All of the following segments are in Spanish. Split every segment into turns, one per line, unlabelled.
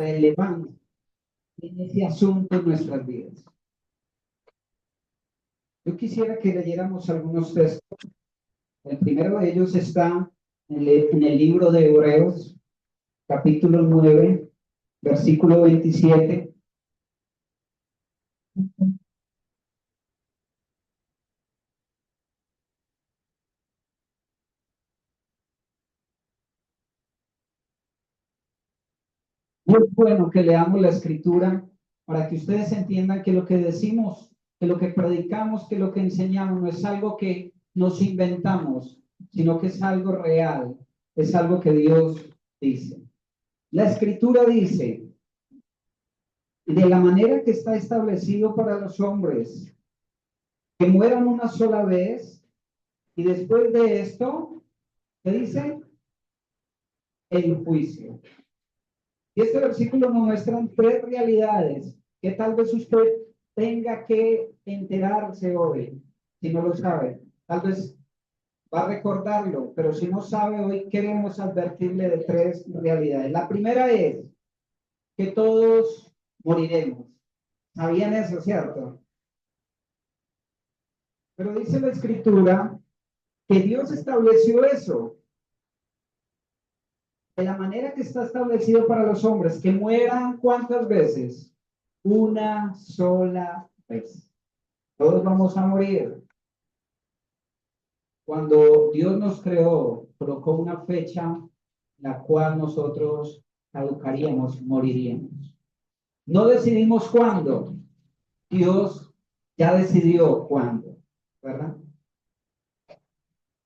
relevante en ese asunto en nuestras vidas. Yo quisiera que leyéramos algunos textos. El primero de ellos está en el libro de Hebreos, capítulo 9, versículo 27. Y es bueno que leamos la escritura para que ustedes entiendan que lo que decimos, que lo que predicamos, que lo que enseñamos no es algo que nos inventamos, sino que es algo real, es algo que Dios dice. La escritura dice, de la manera que está establecido para los hombres, que mueran una sola vez y después de esto, ¿qué dice? El juicio. Y este versículo nos muestra tres realidades que tal vez usted tenga que enterarse hoy, si no lo sabe. Tal vez va a recordarlo, pero si no sabe, hoy queremos advertirle de tres realidades. La primera es que todos moriremos. ¿Sabían eso, cierto? Pero dice la escritura que Dios estableció eso de la manera que está establecido para los hombres, que mueran ¿cuántas veces? Una sola vez. Todos vamos a morir. Cuando Dios nos creó, colocó una fecha la cual nosotros caducaríamos, moriríamos. No decidimos cuándo, Dios ya decidió cuándo, ¿verdad?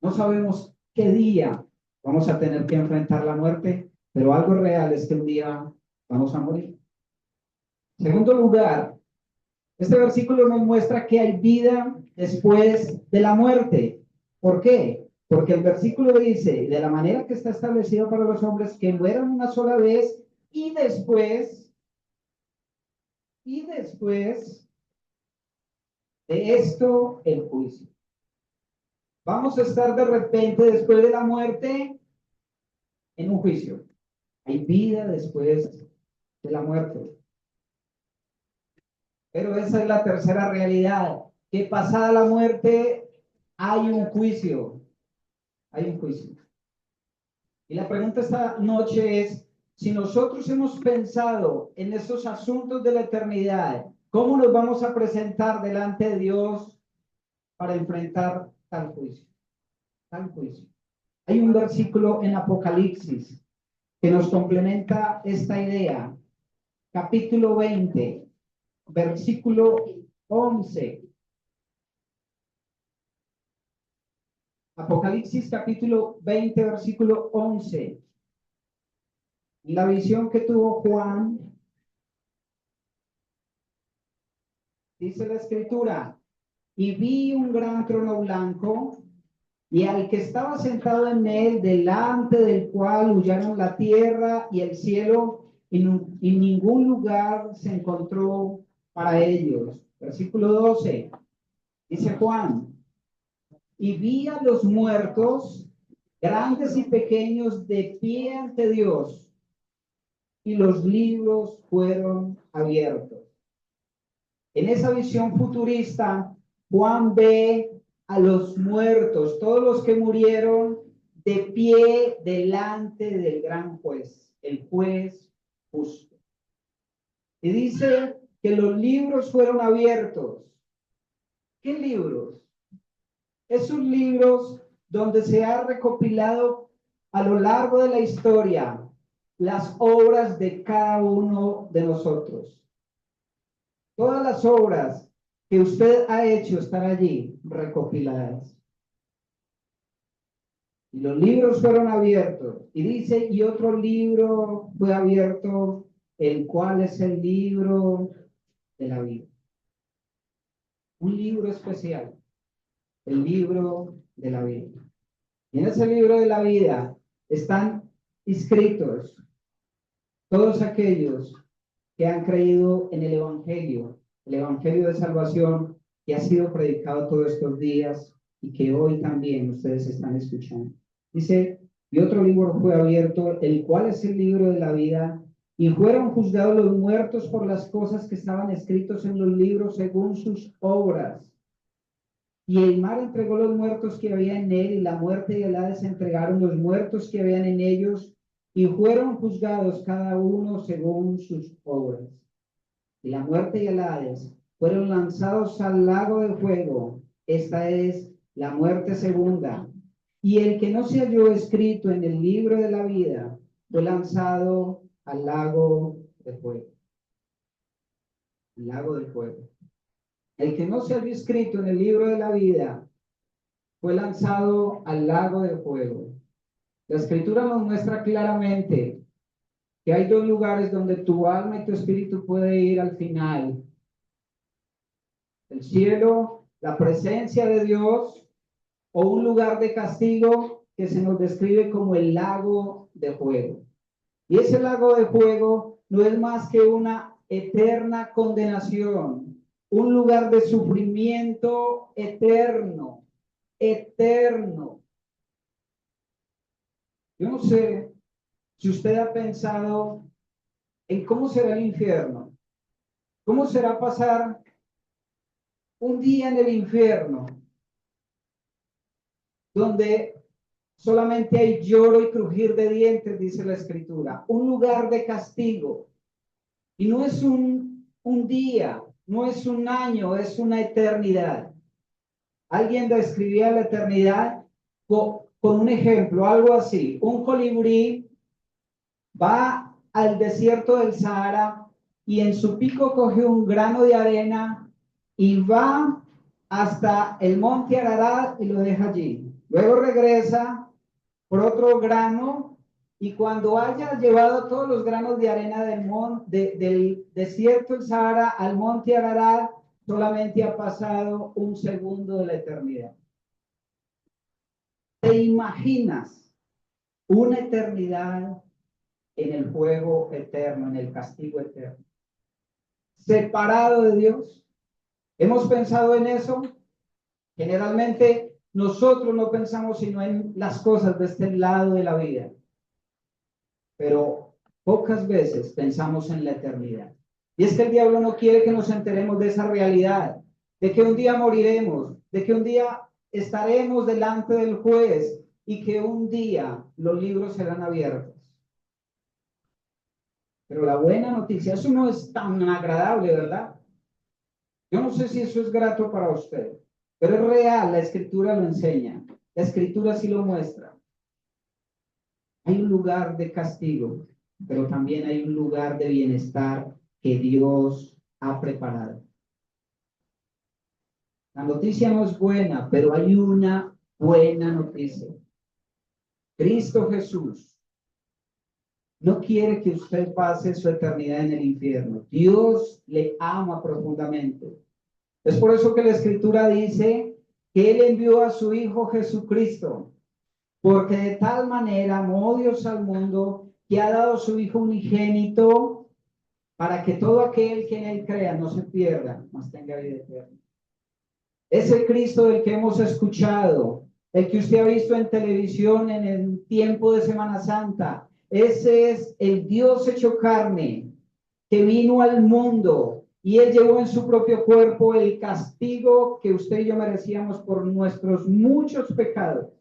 No sabemos qué día vamos a tener que enfrentar la muerte, pero algo real es que un día vamos a morir. En segundo lugar, este versículo nos muestra que hay vida después de la muerte. ¿Por qué? Porque el versículo dice, de la manera que está establecido para los hombres, que mueran una sola vez y después de esto el juicio. Vamos a estar de repente después de la muerte en un juicio. Hay vida después de la muerte. Pero esa es la tercera realidad, que pasada la muerte hay un juicio. Hay un juicio. Y la pregunta esta noche es, si nosotros hemos pensado en estos asuntos de la eternidad, ¿cómo nos vamos a presentar delante de Dios para enfrentar tal juicio? Tal juicio. Hay un versículo en Apocalipsis que nos complementa esta idea. Capítulo 20, versículo 11. Apocalipsis capítulo 20, versículo 11. La visión que tuvo Juan, dice la escritura, y vi un gran trono blanco y al que estaba sentado en él, delante del cual huyeron la tierra y el cielo, y ningún lugar se encontró para ellos. Versículo 12, dice Juan, y vi a los muertos, grandes y pequeños, de pie ante Dios, y los libros fueron abiertos. En esa visión futurista, Juan ve a los muertos, todos los que murieron, de pie delante del gran juez, el juez justo. Y dice que los libros fueron abiertos. ¿Qué libros? Esos libros donde se ha recopilado a lo largo de la historia las obras de cada uno de nosotros. Todas las obras que usted ha hecho están allí recopiladas. Y los libros fueron abiertos. Y dice, y otro libro fue abierto, el cual es el libro de la vida. Un libro especial, el libro de la vida. Y en ese libro de la vida están inscritos todos aquellos que han creído en el Evangelio de salvación que ha sido predicado todos estos días y que hoy también ustedes están escuchando. Dice, y otro libro fue abierto, el cual es el libro de la vida, Y fueron juzgados los muertos por las cosas que estaban escritos en los libros según sus obras. Y el mar entregó los muertos que había en él, y la muerte y el Hades entregaron los muertos que habían en ellos, y fueron juzgados cada uno según sus obras. Y la muerte y el Hades fueron lanzados al lago de fuego. Esta es la muerte segunda. Y el que no se halló escrito en el libro de la vida fue lanzado al lago de fuego. El lago de fuego. El que no se halló escrito en el libro de la vida fue lanzado al lago de fuego. La escritura nos muestra claramente que hay dos lugares donde tu alma y tu espíritu puede ir al final. El cielo, la presencia de Dios, o un lugar de castigo que se nos describe como el lago de fuego. Y ese lago de fuego no es más que una eterna condenación, un lugar de sufrimiento eterno, eterno. Yo no sé si usted ha pensado en cómo será el infierno, cómo será pasar un día en el infierno, donde solamente hay lloro y crujir de dientes, dice la Escritura, un lugar de castigo. Y no es un día, no es un año, es una eternidad. Alguien describía la eternidad con un ejemplo, algo así. Un colibrí va al desierto del Sahara y en su pico coge un grano de arena y va hasta el monte Ararat y lo deja allí. Luego regresa por otro grano y cuando haya llevado todos los granos de arena del desierto del Sahara al monte Ararat, solamente ha pasado un segundo de la eternidad. ¿Te imaginas una eternidad en el fuego eterno, en el castigo eterno? Separado de Dios. ¿Hemos pensado en eso? Generalmente nosotros no pensamos sino en las cosas de este lado de la vida, pero pocas veces pensamos en la eternidad. Y es que el diablo no quiere que nos enteremos de esa realidad, de que un día moriremos, de que un día estaremos delante del juez y que un día los libros serán abiertos. Pero la buena noticia, eso no es tan agradable, ¿verdad? Yo no sé si eso es grato para usted, pero es real, la Escritura lo enseña, la Escritura sí lo muestra. Hay un lugar de castigo, pero también hay un lugar de bienestar que Dios ha preparado. La noticia no es buena, pero hay una buena noticia. Cristo Jesús no quiere que usted pase su eternidad en el infierno. Dios le ama profundamente. Es por eso que la Escritura dice que Él envió a su Hijo Jesucristo, porque de tal manera amó Dios al mundo que ha dado su Hijo unigénito para que todo aquel que en Él crea no se pierda, mas tenga vida eterna. Es el Cristo del que hemos escuchado, el que usted ha visto en televisión en el tiempo de Semana Santa. Ese es el Dios hecho carne que vino al mundo y Él llevó en su propio cuerpo el castigo que usted y yo merecíamos por nuestros muchos pecados.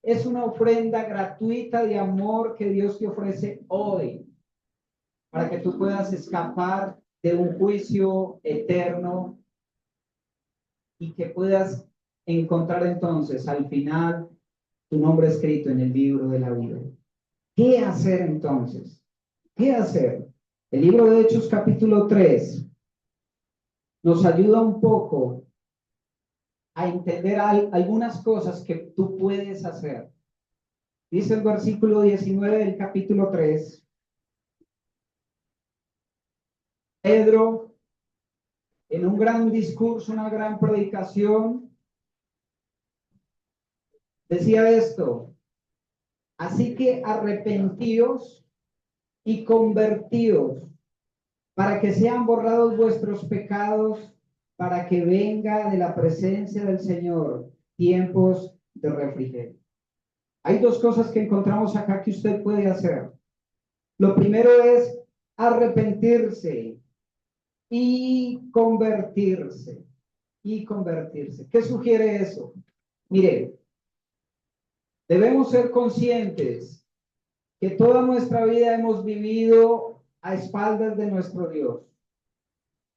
Es una ofrenda gratuita de amor que Dios te ofrece hoy para que tú puedas escapar de un juicio eterno y que puedas encontrar entonces al final tu nombre escrito en el libro de la vida. ¿Qué hacer entonces? ¿Qué hacer? El libro de Hechos capítulo 3 nos ayuda un poco a entender algunas cosas que tú puedes hacer. Dice el versículo 19 del capítulo 3. Pedro, en un gran discurso, una gran predicación, decía esto: así que arrepentíos y convertíos para que sean borrados vuestros pecados, para que venga de la presencia del Señor tiempos de refrigerio. Hay dos cosas que encontramos acá que usted puede hacer. Lo primero es arrepentirse y convertirse. Y convertirse. ¿Qué sugiere eso? Mire, debemos ser conscientes que toda nuestra vida hemos vivido a espaldas de nuestro Dios.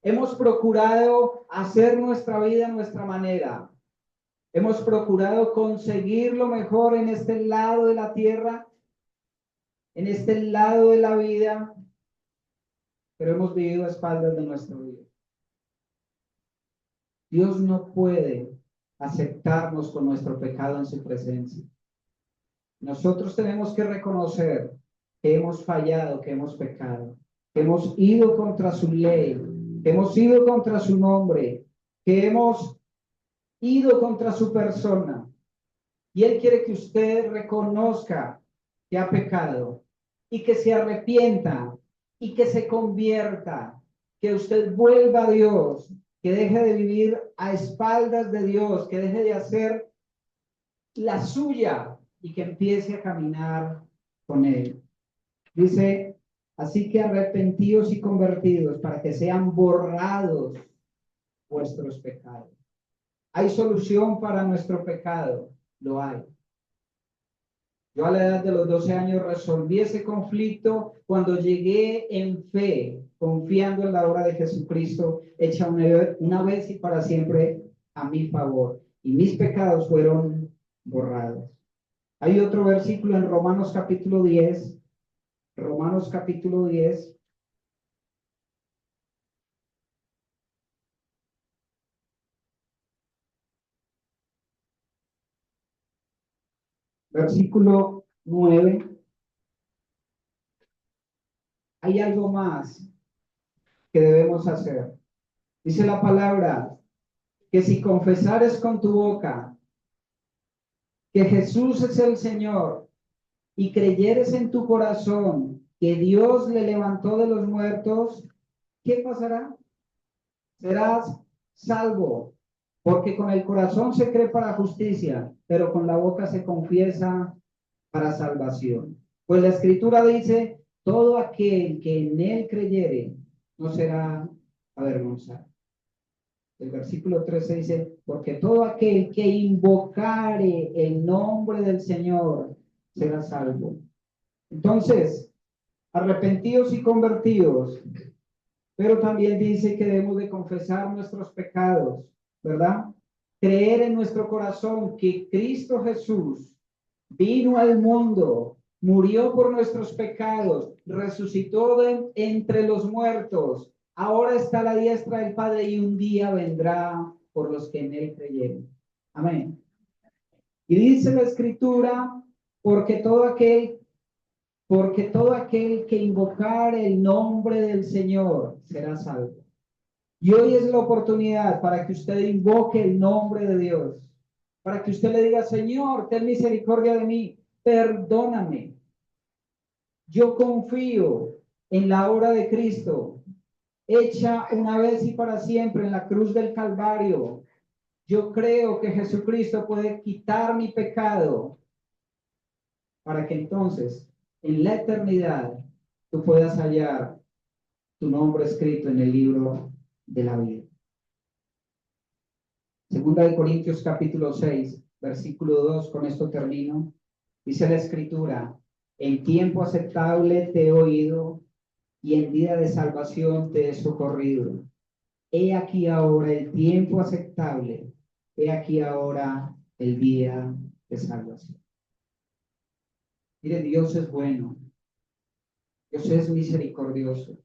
Hemos procurado hacer nuestra vida a nuestra manera. Hemos procurado conseguir lo mejor en este lado de la tierra, en este lado de la vida, pero hemos vivido a espaldas de nuestro Dios. Dios no puede aceptarnos con nuestro pecado en su presencia. Nosotros tenemos que reconocer que hemos fallado, que hemos pecado, que hemos ido contra su ley, que hemos ido contra su nombre, que hemos ido contra su persona. Y Él quiere que usted reconozca que ha pecado y que se arrepienta y que se convierta, que usted vuelva a Dios, que deje de vivir a espaldas de Dios, que deje de hacer la suya y que empiece a caminar con Él. Dice, así que arrepentidos y convertidos para que sean borrados vuestros pecados. ¿Hay solución para nuestro pecado? Lo hay. Yo a la edad de los 12 años resolví ese conflicto cuando llegué en fe, confiando en la obra de Jesucristo, hecha una vez y para siempre a mi favor. Y mis pecados fueron borrados. Hay otro versículo en Romanos capítulo 10. Romanos capítulo 10. Versículo 9. Hay algo más que debemos hacer. Dice la palabra que si confesares con tu boca que Jesús es el Señor y creyeres en tu corazón que Dios le levantó de los muertos, ¿qué pasará? Serás salvo, porque con el corazón se cree para justicia, pero con la boca se confiesa para salvación. Pues la Escritura dice, todo aquel que en él creyere no será avergonzado. El versículo 13 dice, porque todo aquel que invocare el nombre del Señor será salvo. Entonces, arrepentidos y convertidos, pero también dice que debemos de confesar nuestros pecados, ¿verdad? Creer en nuestro corazón que Cristo Jesús vino al mundo, murió por nuestros pecados, resucitó de entre los muertos, ahora está a la diestra del Padre y un día vendrá por los que en él creyeron. Amén. Y dice la Escritura, porque todo aquel que invocar el nombre del Señor será salvo. Y hoy es la oportunidad para que usted invoque el nombre de Dios, para que usted le diga, Señor, ten misericordia de mí, perdóname. Yo confío en la obra de Cristo, hecha una vez y para siempre en la cruz del Calvario. Yo creo que Jesucristo puede quitar mi pecado para que entonces en la eternidad tú puedas hallar tu nombre escrito en el libro de la vida. Segunda de Corintios capítulo 6, versículo 2, con esto termino. Dice la Escritura, en tiempo aceptable te he oído y en día de salvación te he socorrido. He aquí ahora el tiempo aceptable, he aquí ahora el día de salvación. Mire, Dios es bueno, Dios es misericordioso.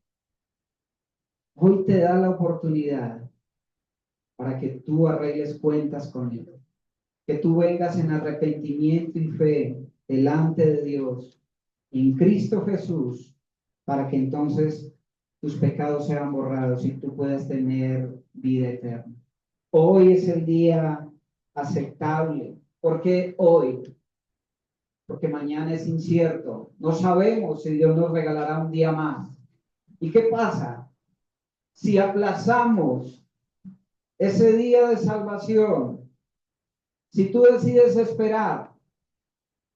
Hoy te da la oportunidad para que tú arregles cuentas con Él, que tú vengas en arrepentimiento y fe delante de Dios, en Cristo Jesús, para que entonces tus pecados sean borrados y tú puedas tener vida eterna. Hoy es el día aceptable. ¿Por qué hoy? Porque mañana es incierto. No sabemos si Dios nos regalará un día más. ¿Y qué pasa? Si aplazamos ese día de salvación, si tú decides esperar,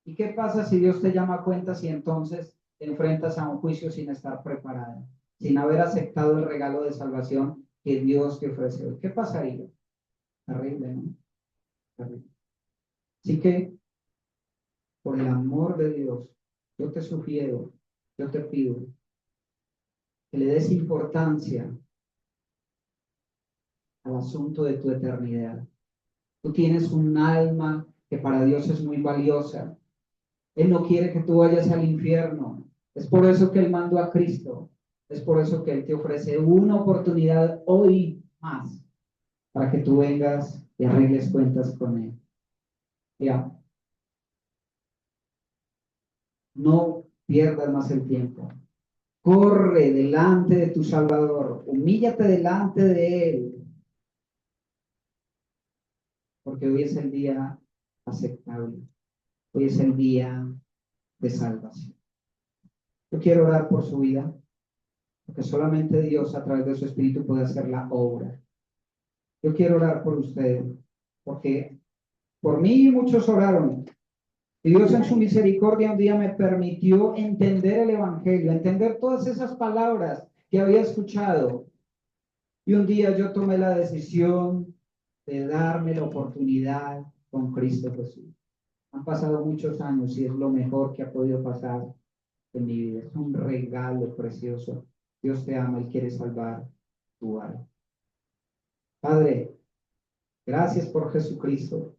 ¿y qué pasa si Dios te llama a cuentas y entonces te enfrentas a un juicio sin estar preparada, sin haber aceptado el regalo de salvación que Dios te ofrece hoy. ¿Qué pasaría? Terrible, ¿no? Terrible. Así que, por el amor de Dios, yo te sugiero, yo te pido que le des importancia al asunto de tu eternidad. Tú tienes un alma que para Dios es muy valiosa. Él no quiere que tú vayas al infierno. Es por eso que Él mandó a Cristo. Es por eso que Él te ofrece una oportunidad hoy más para que tú vengas y arregles cuentas con Él. Ya, no pierdas más el tiempo. Corre delante de tu Salvador. Humíllate delante de Él. Porque hoy es el día aceptable. Hoy es el día de salvación. Yo quiero orar por su vida, porque solamente Dios a través de su Espíritu puede hacer la obra. Yo quiero orar por usted, porque por mí muchos oraron. Y Dios en su misericordia un día me permitió entender el Evangelio, entender todas esas palabras que había escuchado. Y un día yo tomé la decisión de darme la oportunidad con Cristo Jesús. Han pasado muchos años y es lo mejor que ha podido pasar en mi vida. Es un regalo precioso. Dios te ama y quiere salvar tu alma. Padre, gracias por Jesucristo.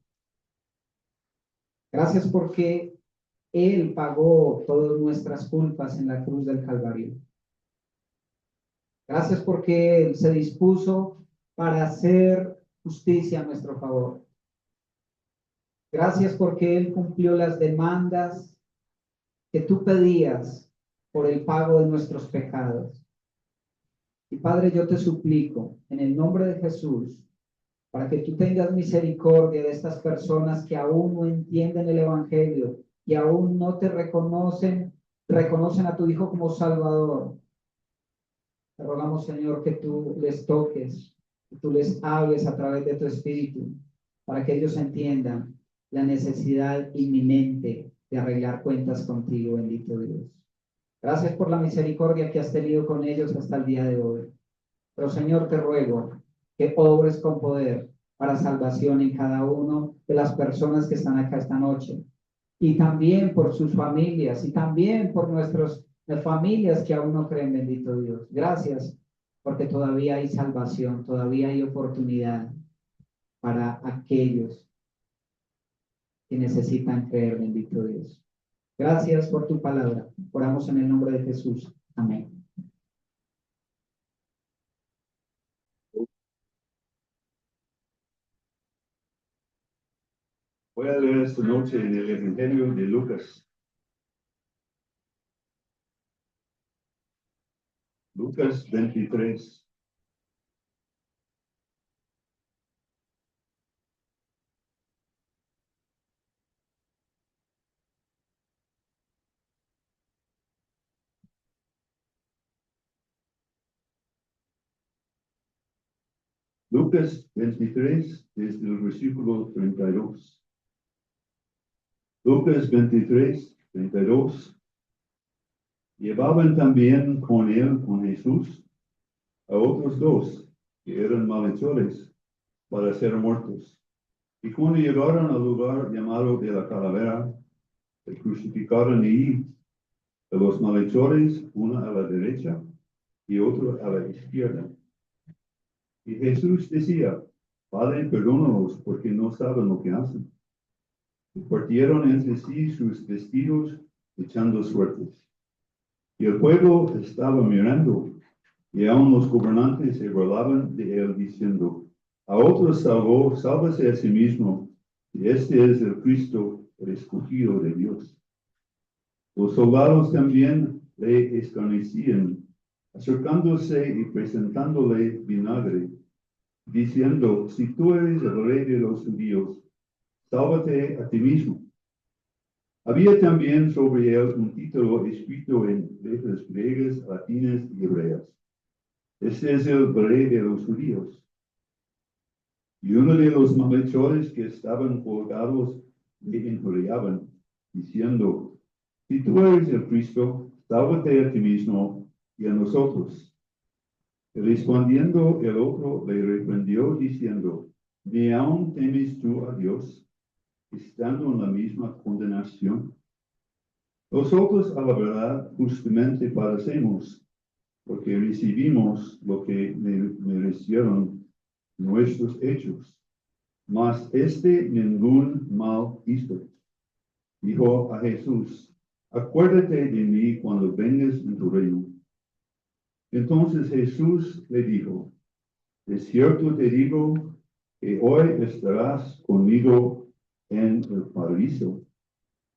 Gracias porque Él pagó todas nuestras culpas en la cruz del Calvario. Gracias porque Él se dispuso para hacer justicia a nuestro favor. Gracias porque Él cumplió las demandas que tú pedías por el pago de nuestros pecados. Y Padre, yo te suplico en el nombre de Jesús, para que tú tengas misericordia de estas personas que aún no entienden el Evangelio, que aún no te reconocen a tu Hijo como Salvador. Te rogamos, Señor, que tú les toques, que tú les hables a través de tu Espíritu, para que ellos entiendan la necesidad inminente de arreglar cuentas contigo, bendito Dios. Gracias por la misericordia que has tenido con ellos hasta el día de hoy. Pero, Señor, te ruego que obres con poder para salvación en cada uno de las personas que están acá esta noche. Y también por sus familias, y también por nuestras familias que aún no creen, bendito Dios. Gracias, porque todavía hay salvación, todavía hay oportunidad para aquellos que necesitan creer, bendito Dios. Gracias por tu palabra. Oramos en el nombre de Jesús. Amén.
Voy a leer esta noche en el Evangelio de Lucas. Lucas 23. Lucas 23, desde el versículo 32. Lucas 23, 32. Llevaban también con él, con Jesús, a otros dos que eran malhechores para ser muertos. Y cuando llegaron al lugar llamado de la calavera, se crucificaron allí a los malhechores, uno a la derecha y otro a la izquierda. Y Jesús decía: Padre, perdónalos, porque no saben lo que hacen. Y partieron entre sí sus vestidos, echando suertes. Y el pueblo estaba mirando, y aun los gobernantes se burlaban de él, diciendo: A otros salvó, sálvese a sí mismo, y este es el Cristo, el escogido de Dios. Los soldados también le escarnecían, acercándose y presentándole vinagre, diciendo: Si tú eres el rey de los judíos, sálvate a ti mismo. Había también sobre él un título escrito en letras griegas, latinas y hebreas: Este es el rey de los judíos. Y uno de los malhechores que estaban colgados le injuriaban, diciendo: Si tú eres el Cristo, sálvate a ti mismo y a nosotros. Y respondiendo el otro le reprendió diciendo, ¿ni aún temes tú a Dios, estando en la misma condenación? Nosotros a la verdad justamente padecemos, porque recibimos lo que merecieron nuestros hechos. Mas ningún mal hizo. Dijo a Jesús, acuérdate de mí cuando vengas en tu reino. Entonces Jesús le dijo, de cierto te digo que hoy estarás conmigo en el paraíso.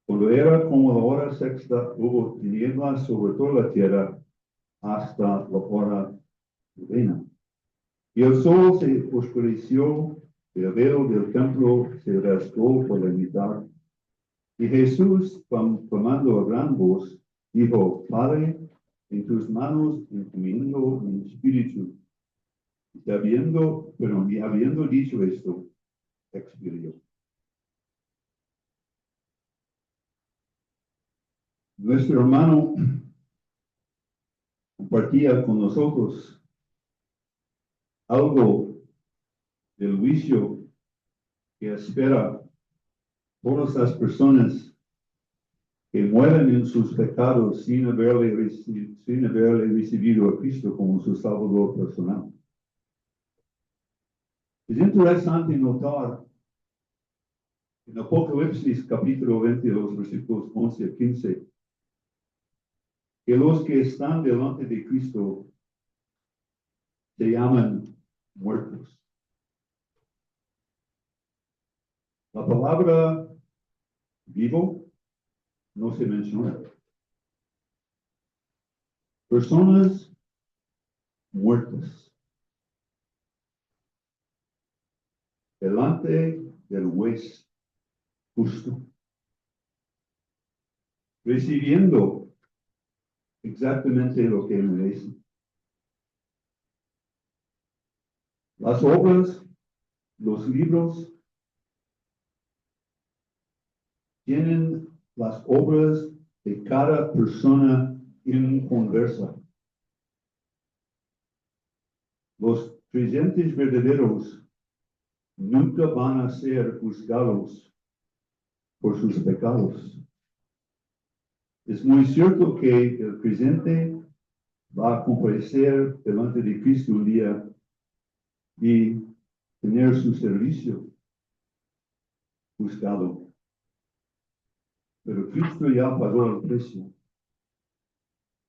Cuando era como la hora sexta, hubo tinieblas sobre toda la tierra hasta la hora novena. Y el sol se oscureció, el velo del templo se rasgó por la mitad. Y Jesús, clamando a gran voz, dijo, Padre, en tus manos encomiendo mi espíritu. Y habiendo dicho esto, expiró. Nuestro hermano compartía con nosotros algo del juicio que espera todas las personas que mueren en sus pecados sin haberle recibido a Cristo como su Salvador personal. Es interesante notar en Apocalipsis capítulo 20, los versículos 11 a 15, que los que están delante de Cristo se llaman muertos. La palabra vivo no se menciona. Personas muertas delante del juez justo, recibiendo exactamente lo que merecen. Las obras, los libros, tienen las obras de cada persona inconversa. Los creyentes verdaderos nunca van a ser juzgados por sus pecados. Es muy cierto que el creyente va a comparecer delante de Cristo un día y tener su servicio juzgado. Pero Cristo ya pagó el precio.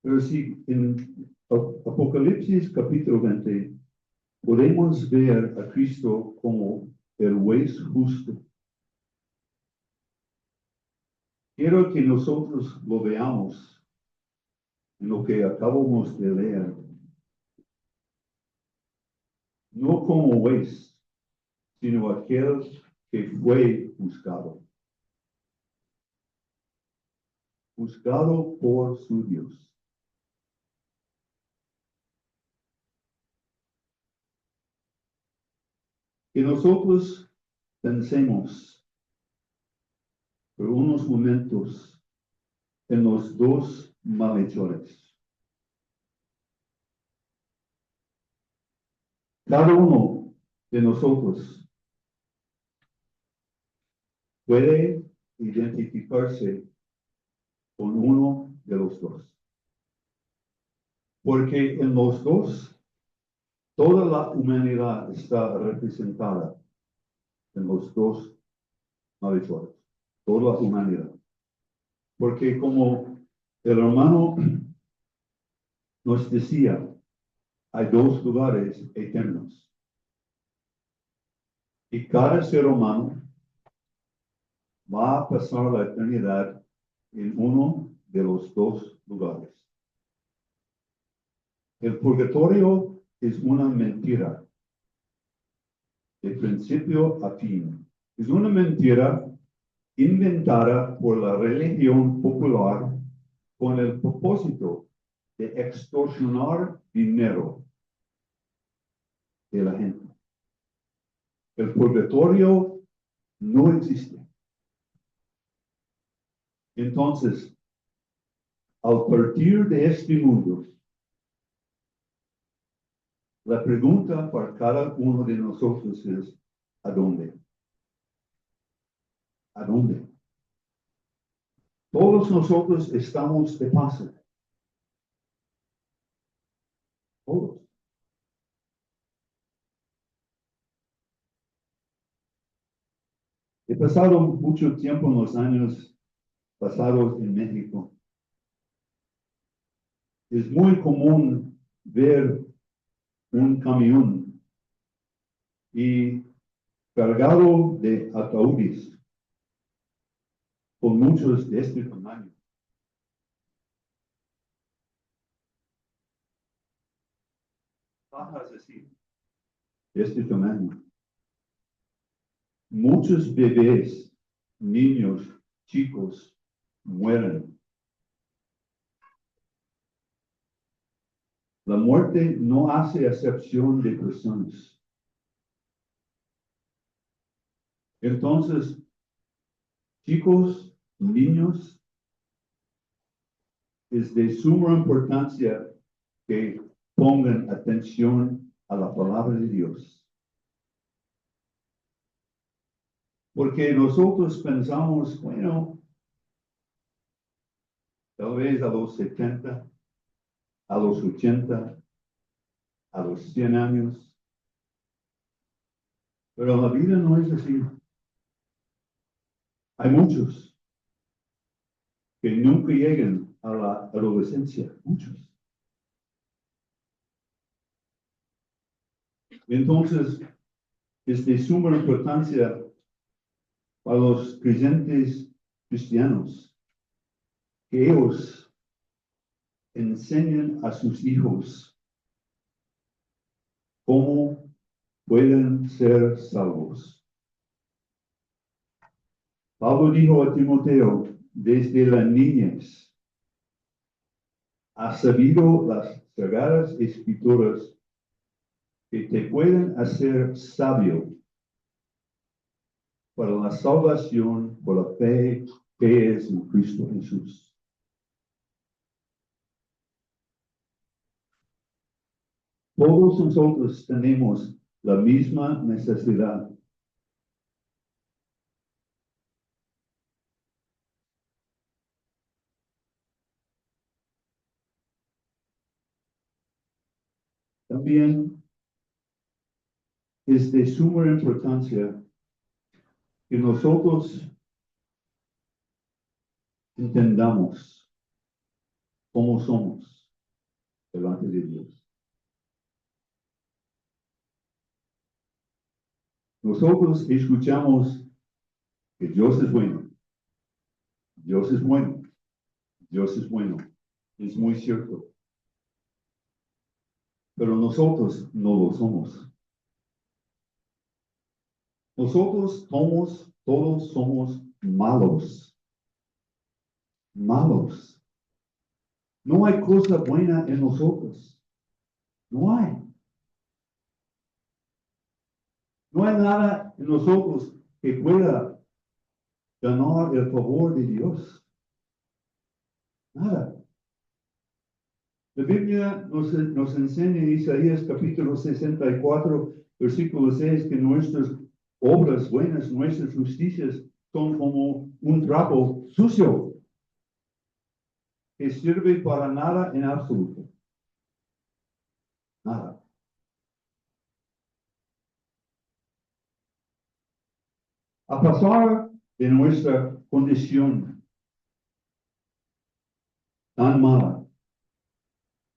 Pero si en Apocalipsis capítulo 20 podemos ver a Cristo como el juez justo, quiero que nosotros lo veamos en lo que acabamos de leer. No como juez, sino aquel que fue juzgado. Juzgado por su Dios. Que nosotros pensemos por unos momentos en los dos malhechores. Cada uno de nosotros puede identificarse con uno de los dos. Porque en los dos, toda la humanidad está representada en los dos malhechores. Toda la humanidad. Porque como el hermano nos decía, hay dos lugares eternos. Y cada ser humano va a pasar la eternidad en uno de los dos lugares. El purgatorio es una mentira, de principio a fin. Es una mentira inventada por la religión popular con el propósito de extorsionar dinero de la gente. El purgatorio no existe. Entonces, al partir de este mundo, la pregunta para cada uno de nosotros es, ¿a dónde? ¿A dónde? Todos nosotros estamos de paso. Todos. He pasado mucho tiempo en los años pasados en México. Es muy común ver un camión y cargado de ataúdes con muchos de este tamaño. Cajas así, de este tamaño. Muchos bebés, niños, chicos mueren. La muerte no hace excepción de personas. Entonces, chicos, niños, es de suma importancia que pongan atención a la palabra de Dios. Porque nosotros pensamos, bueno, tal vez a los 70, a los 80, a los 100 años. Pero la vida no es así. Hay muchos que nunca llegan a la adolescencia, muchos. Entonces, es de suma importancia para los creyentes cristianos que ellos enseñen a sus hijos cómo pueden ser salvos. Pablo dijo a Timoteo, desde la niñez, has sabido las sagradas escrituras que te pueden hacer sabio para la salvación por la fe que es en Cristo Jesús. Todos nosotros tenemos la misma necesidad. También es de suma importancia que nosotros entendamos cómo somos delante de Dios. Nosotros escuchamos que Dios es bueno, Dios es bueno, Dios es bueno. Es muy cierto. Pero nosotros no lo somos. Nosotros todos somos malos. Malos. No hay cosa buena en nosotros. No hay. No hay nada en nosotros que pueda ganar el favor de Dios. Nada. La Biblia nos enseña en Isaías capítulo 64, versículo 6, que nuestras obras buenas, nuestras justicias son como un trapo sucio que sirve para nada en absoluto. Nada. A pesar de nuestra condición tan mala,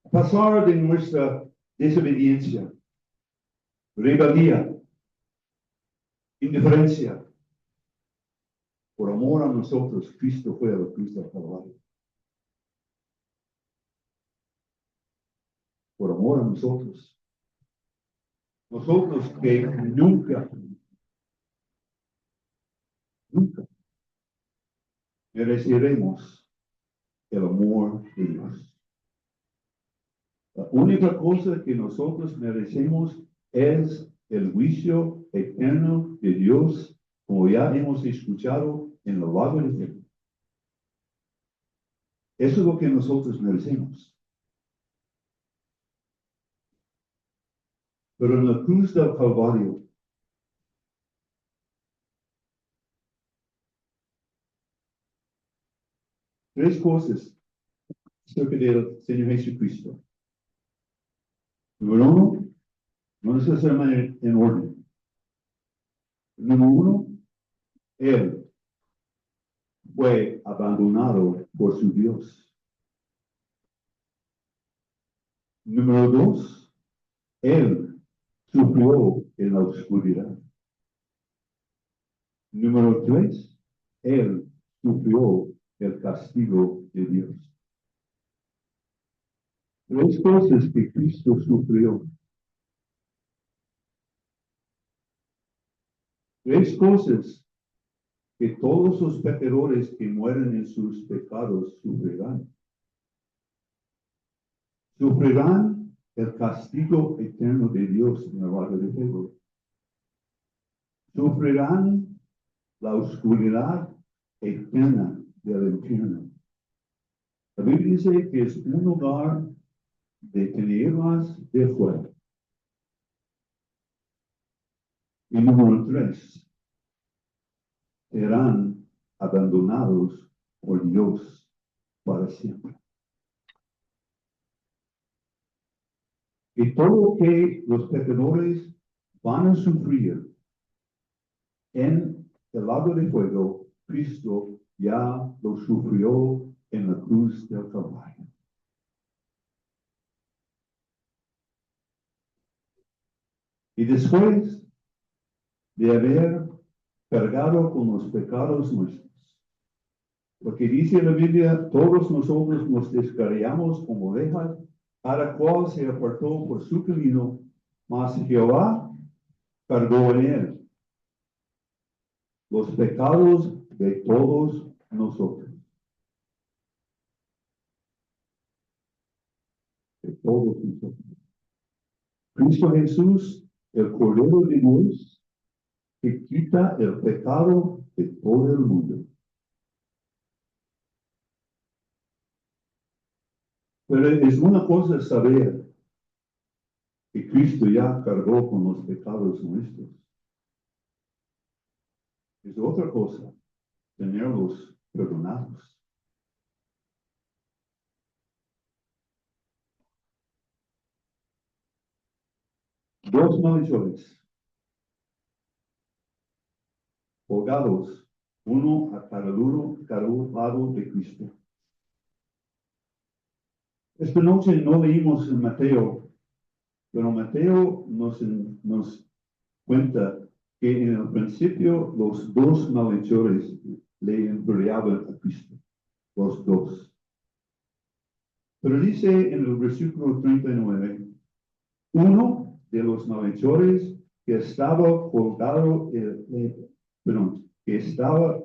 a pesar de nuestra desobediencia, rebeldía, indiferencia, por amor a nosotros, Cristo fue a la cruz del Calvario. Por amor a nosotros. Nosotros que nunca mereceremos el amor de Dios. La única cosa que nosotros merecemos es el juicio eterno de Dios, como ya hemos escuchado en lo largo del tiempo. Eso es lo que nosotros merecemos. Pero en la cruz del Calvario, tres cosas acerca del Señor Jesucristo. Número uno, no necesariamente en orden. Número uno, Él fue abandonado por su Dios. Número dos, Él sufrió en la oscuridad. Número tres, Él sufrió el castigo de Dios. Tres cosas que Cristo sufrió. Tres cosas que todos los pecadores que mueren en sus pecados sufrirán. Sufrirán el castigo eterno de Dios en el lago de fuego. Sufrirán la oscuridad eterna del infierno. La Biblia dice que es un lugar de tinieblas de fuego. Y número tres, serán abandonados por Dios para siempre. Y todo lo que los pecadores van a sufrir en el lago de fuego, Cristo ya lo sufrió en la cruz del Calvario. Y después de haber cargado con los pecados nuestros, porque dice la Biblia, todos nosotros nos descarriamos como ovejas, cada cual se apartó por su camino, mas Jehová cargó en él los pecados de todos nosotros. De todos nosotros. Cristo Jesús, el Cordero de Dios, que quita el pecado de todo el mundo. Pero es una cosa saber que Cristo ya cargó con los pecados nuestros. Es otra cosa tenerlos perdonados. Dos malhechores, colgados, uno a cada lado de Cristo. Esta noche no leímos en Mateo, pero Mateo nos cuenta que en el principio los dos malhechores le empleaban a Cristo, los dos. Pero dice en el versículo 39, uno de los malhechores que estaba colgado, que estaba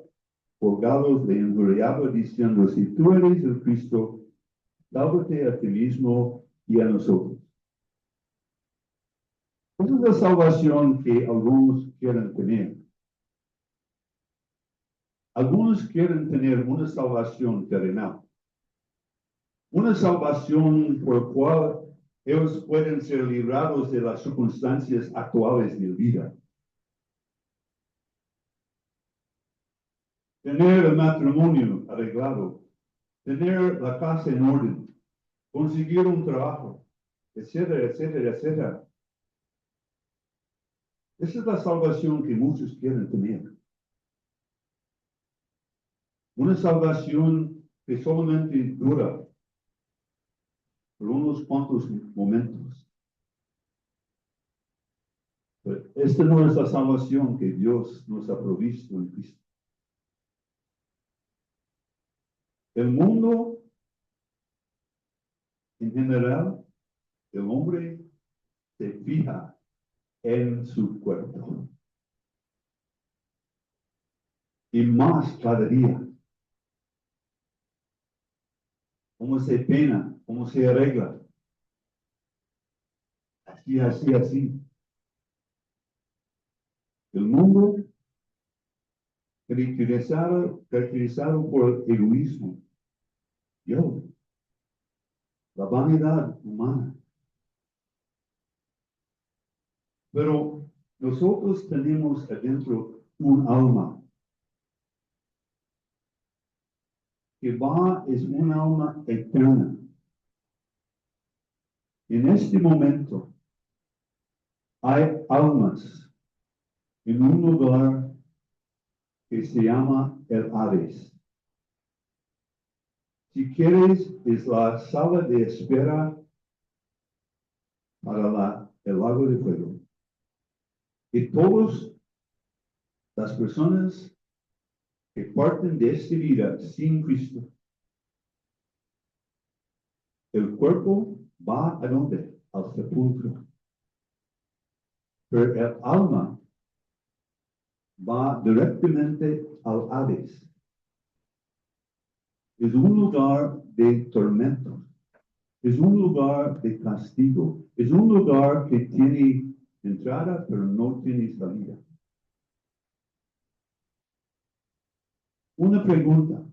colgado le injuriaba diciendo, si tú eres el Cristo, sálvate a ti mismo y a nosotros. Esa es la salvación que algunos quieren tener. Algunos quieren tener una salvación terrenal. Una salvación por la cual ellos pueden ser librados de las circunstancias actuales de vida. Tener el matrimonio arreglado, tener la casa en orden, conseguir un trabajo, etcétera, etcétera, etcétera. Esa es la salvación que muchos quieren tener. Una salvación que solamente dura por unos cuantos momentos. Pero esta no es la salvación que Dios nos ha provisto en Cristo. El mundo, en general, el hombre se fija en su cuerpo. Y más cada día. Cómo se peina, cómo se arregla. Así, así, así. El mundo caracterizado por el egoísmo, yo, la vanidad humana. Pero nosotros tenemos adentro un alma que es un alma eterna. En este momento hay almas en un lugar que se llama el Hades. Si quieres, es la sala de espera para el lago de fuego. Y todas las personas que parten de esta vida sin Cristo, el cuerpo va a dónde? Al sepulcro. Pero el alma va directamente al Hades. Es un lugar de tormento. Es un lugar de castigo. Es un lugar que tiene entrada, pero no tiene salida. Una pregunta.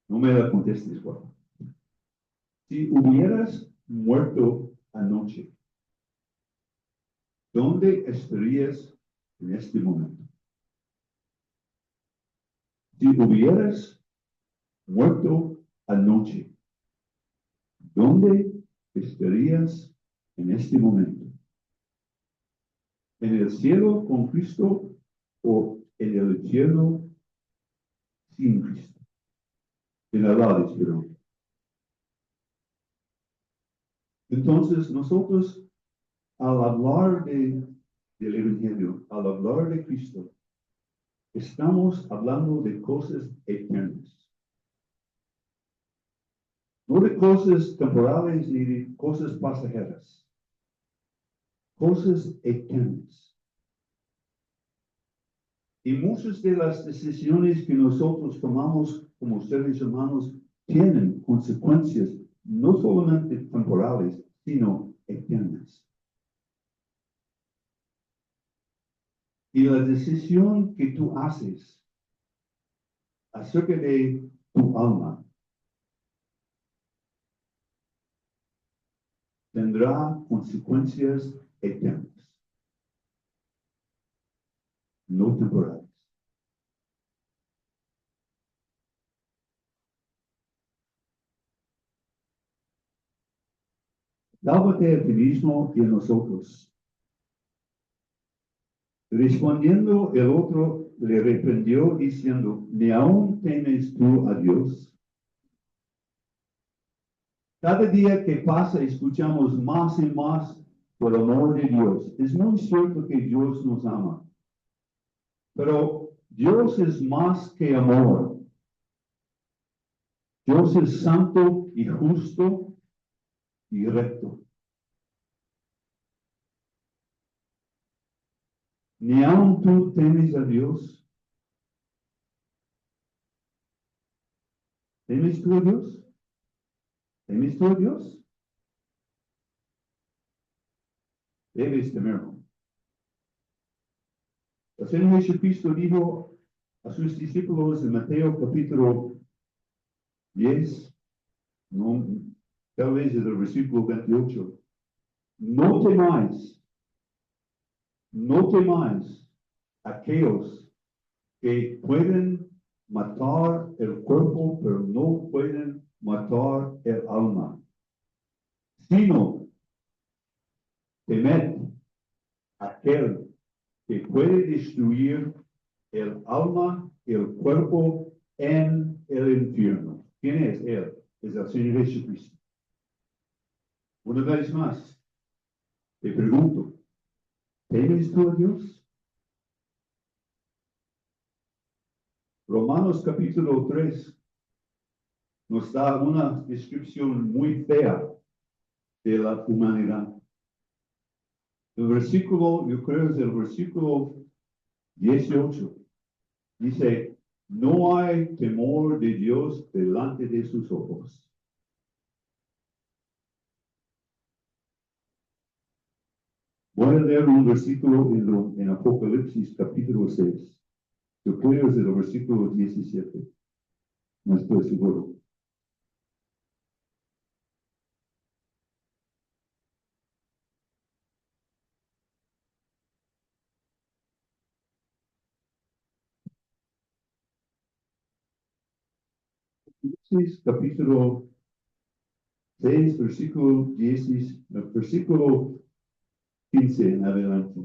No me la contestes, por favor. Si hubieras muerto anoche, ¿dónde estarías en este momento? Si hubieras muerto anoche, ¿dónde estarías en este momento? ¿En el cielo con Cristo o en el infierno sin Cristo? En el Hades, pero. Entonces, nosotros, al hablar del Evangelio, al hablar de Cristo, estamos hablando de cosas eternas. No de cosas temporales ni de cosas pasajeras. Cosas eternas. Y muchas de las decisiones que nosotros tomamos como seres humanos tienen consecuencias no solamente temporales, sino eternas. Y la decisión que tú haces acerca de tu alma tendrá consecuencias eternas, no temporales. Sálvate a ti mismo y a nosotros. Respondiendo el otro le reprendió diciendo, ¿ni aún temes tú a Dios? Cada día que pasa escuchamos más y más por amor de Dios. Es muy cierto que Dios nos ama, pero Dios es más que amor. Dios es santo y justo y recto. ¿Ni aún tú temes a Dios? ¿Temes tú a Dios? ¿Temes tú a Dios? Debes temerlo. El Señor Jesucristo dijo a sus discípulos en Mateo capítulo 10, no, tal vez en el versículo 28, no temáis aquellos que pueden matar el cuerpo, pero no pueden matar el alma, sino temed aquel que puede destruir el alma y el cuerpo en el infierno. ¿Quién es él? Es el Señor Jesucristo. Una vez más, te pregunto, ¿temes tú a Dios? Romanos capítulo 3 nos da una descripción muy fea de la humanidad. El versículo, yo creo es el versículo 18, dice, no hay temor de Dios delante de sus ojos. Voy a leer un versículo en Apocalipsis capítulo 6. Yo creo es el versículo 17. no estoy seguro. Génesis capítulo 6, versículo 15 en adelante.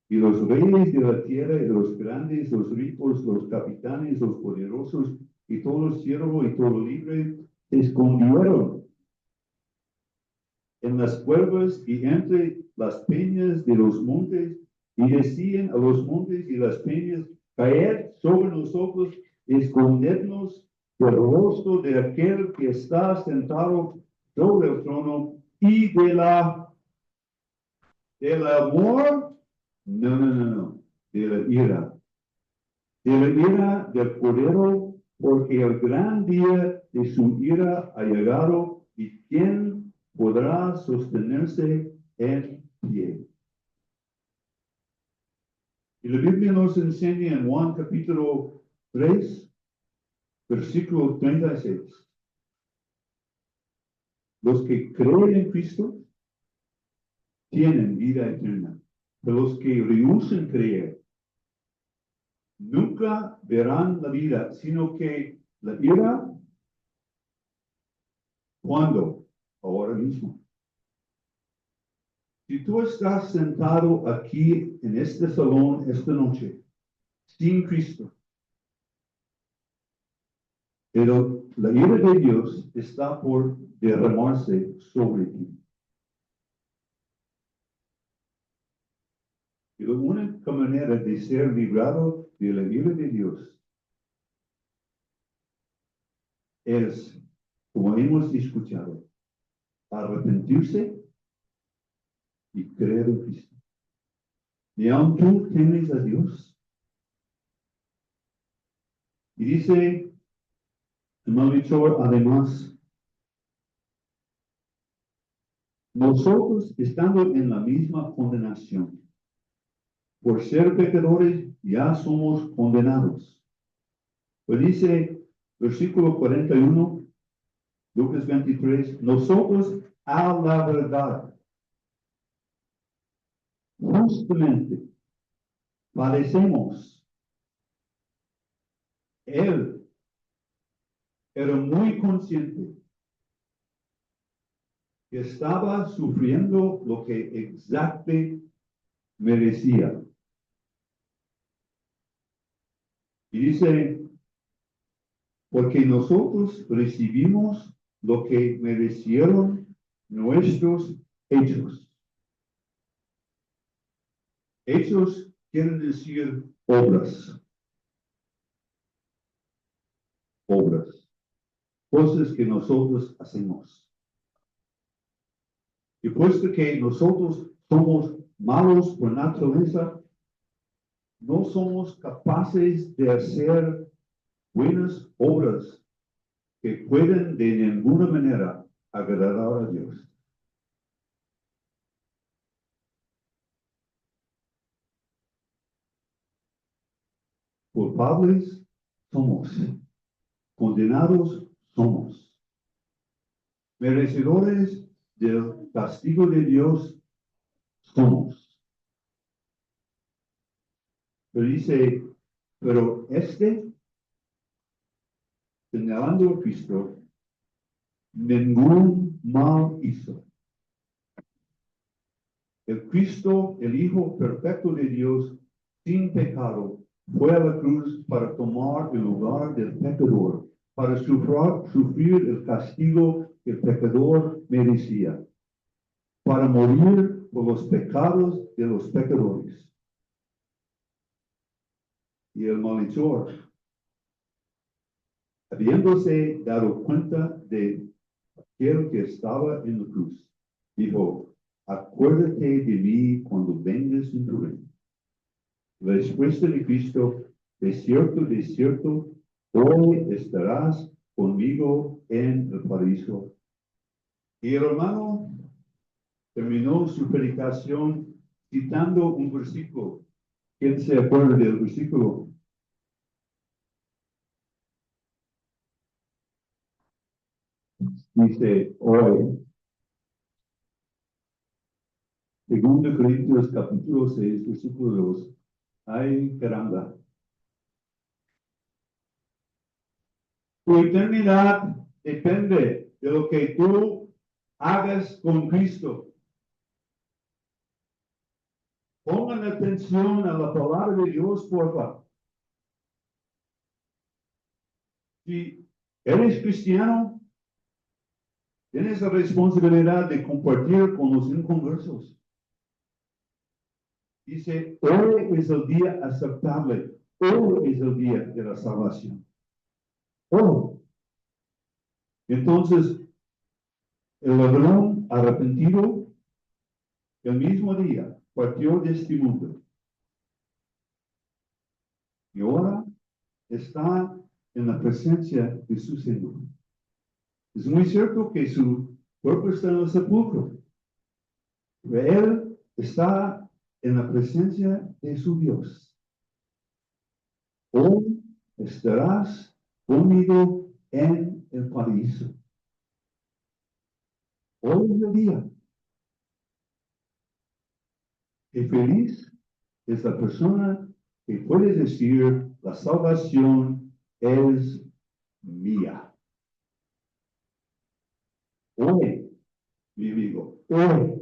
Y los reyes de la tierra, y los grandes, los ricos, los capitanes, los poderosos, y todo siervo y todo libre, se escondieron en las cuevas y entre las peñas de los montes, y decían a los montes y las peñas, caed sobre nosotros, escondernos del rostro de aquel que está sentado sobre el trono y del amor, no, de la ira del Cordero, porque el gran día de su ira ha llegado, y quién podrá sostenerse en pie. Y la Biblia nos enseña en Juan capítulo 3, versículo 36. Los que creen en Cristo tienen vida eterna. Pero los que rehúsan creer nunca verán la vida, sino que la ira, ¿cuándo? Ahora mismo. Si tú estás sentado aquí en este salón esta noche, sin Cristo, pero la ira de Dios está por derramarse sobre ti. Y la única manera de ser librado de la ira de Dios es, como hemos escuchado, arrepentirse y creer en Cristo. Y aun tú temes a Dios. Y dice el malhechor, además, nosotros estando en la misma condenación, por ser pecadores ya somos condenados. Pues dice, versículo 41, Lucas 23, nosotros a la verdad, justamente, padecemos. Él era muy consciente que estaba sufriendo lo que exactamente merecía. Y dice, porque nosotros recibimos lo que merecieron nuestros hechos. Hechos quieren decir obras. Obras. Cosas que nosotros hacemos. Y puesto que nosotros somos malos por naturaleza, no somos capaces de hacer buenas obras que pueden de ninguna manera agradar a Dios. Culpables somos, condenados somos, merecedores del castigo de Dios somos. Pero dice, pero señalando a Cristo, ningún mal hizo. El Cristo, el Hijo perfecto de Dios, sin pecado, fue a la cruz para tomar el lugar del pecador, para sufrir el castigo que el pecador merecía, para morir por los pecados de los pecadores. Y el malhechor, habiéndose dado cuenta de aquel que estaba en la cruz, dijo, acuérdate de mí cuando vengas en tu reino. La respuesta de Cristo, de cierto, hoy estarás conmigo en el paraíso. Y el hermano terminó su predicación citando un versículo. ¿Quién se acuerda del versículo? dice hoy, 2 Corintios capítulo 6, versículo 2, ay caramba, tu eternidad depende de lo que tú hagas con Cristo. Pongan atención a la palabra de Dios, por favor. Si eres cristiano, tienes la responsabilidad de compartir con los inconversos. Dice, hoy es el día aceptable. Hoy es el día de la salvación. Hoy. Entonces, el ladrón arrepentido, el mismo día, partió de este mundo. Y ahora está en la presencia de su Señor. Es muy cierto que su cuerpo está en el sepulcro. Pero él está en la presencia de su Dios. Hoy estarás conmigo en el paraíso. Hoy es el día. Y feliz es la persona que puede decir, la salvación es mía. Hoy, mi amigo, hoy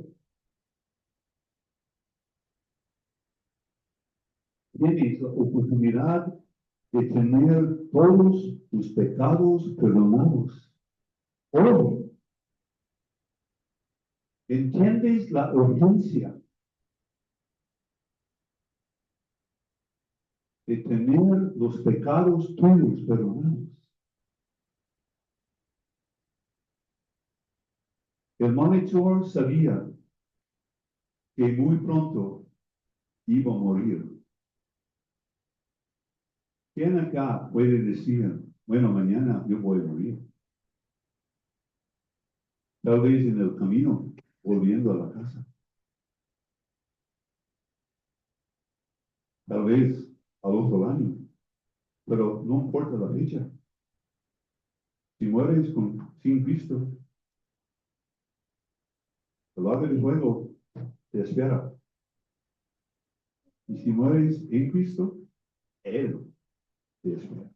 tienes la oportunidad de tener todos tus pecados perdonados. Hoy, ¿entiendes la urgencia de tener los pecados tuyos perdonados? El malhechor sabía que muy pronto iba a morir. ¿Quién acá puede decir, bueno, mañana yo voy a morir? Tal vez en el camino, volviendo a la casa. Tal vez al otro año. Pero no importa la fecha. Si mueres sin Cristo, el lago de fuego te espera. Y si mueres en Cristo, Él te espera.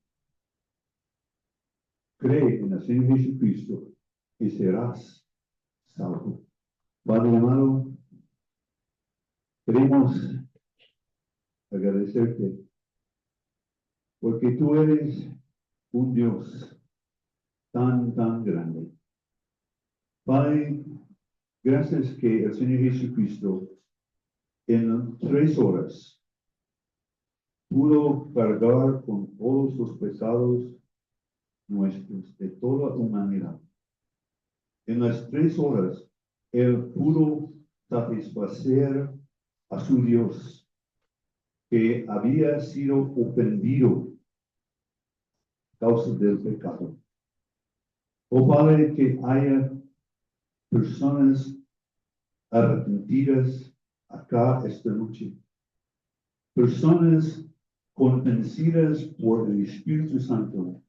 Cree en el Señor Jesucristo y serás salvo. Padre amado, queremos agradecerte porque tú eres un Dios tan grande. Padre, gracias que el Señor Jesucristo en 3 horas pudo cargar con todos los pecados nuestros, de toda humanidad. En las 3 horas, Él pudo satisfacer a su Dios, que había sido ofendido a causa del pecado. Oh Padre, que haya personas arrepentidas acá esta noche. Personas convencidas por el Espíritu Santo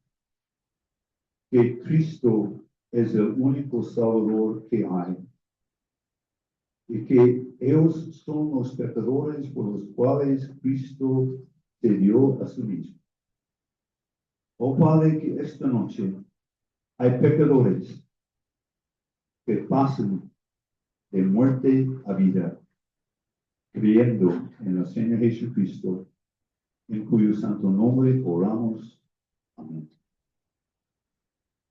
que Cristo es el único Salvador que hay. Y que ellos son los pecadores por los cuales Cristo se dio a sí mismo. Oh Padre, que esta noche hay pecadores que pasan de muerte a vida, creyendo en el Señor Jesucristo, en cuyo santo nombre oramos